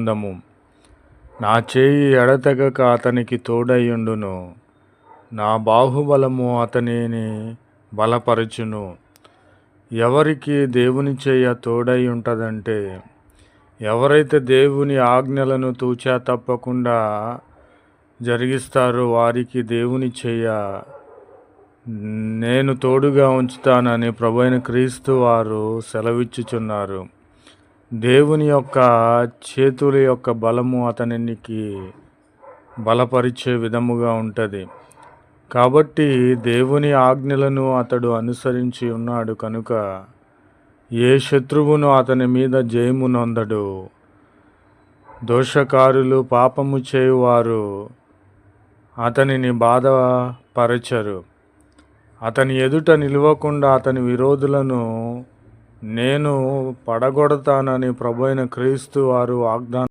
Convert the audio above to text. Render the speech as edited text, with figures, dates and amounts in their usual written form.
పొందము. నా చేయి ఎడతెగక అతనికి తోడైయుండును. నా బాహుబలము అతనిని బలపరచును. ఎవరికి దేవుని చేయ తోడై ఉంటుందంటే, ఎవరైతే దేవుని ఆజ్ఞలను తూచా తప్పకుండా జరిగిస్తారో వారికి దేవుని చేయ నేను తోడుగా ఉంచుతానని ప్రభువైన క్రీస్తు వారు సెలవిచ్చుచున్నారు. దేవుని యొక్క చేతుల యొక్క బలము అతనికి బలపరిచే విధముగా ఉంటుంది. కాబట్టి దేవుని ఆజ్ఞలను అతడు అనుసరించి ఉన్నాడు కనుక ఏ శత్రువును అతని మీద జయము నొందడు. దోషకారులు, పాపము చేయువారు అతనిని బాధపరచరు. అతని ఎదుట నిలవకుండా అతని విరోధులను నేను పడగొడతానని ప్రభువైన క్రీస్తు వారు వాగ్దానం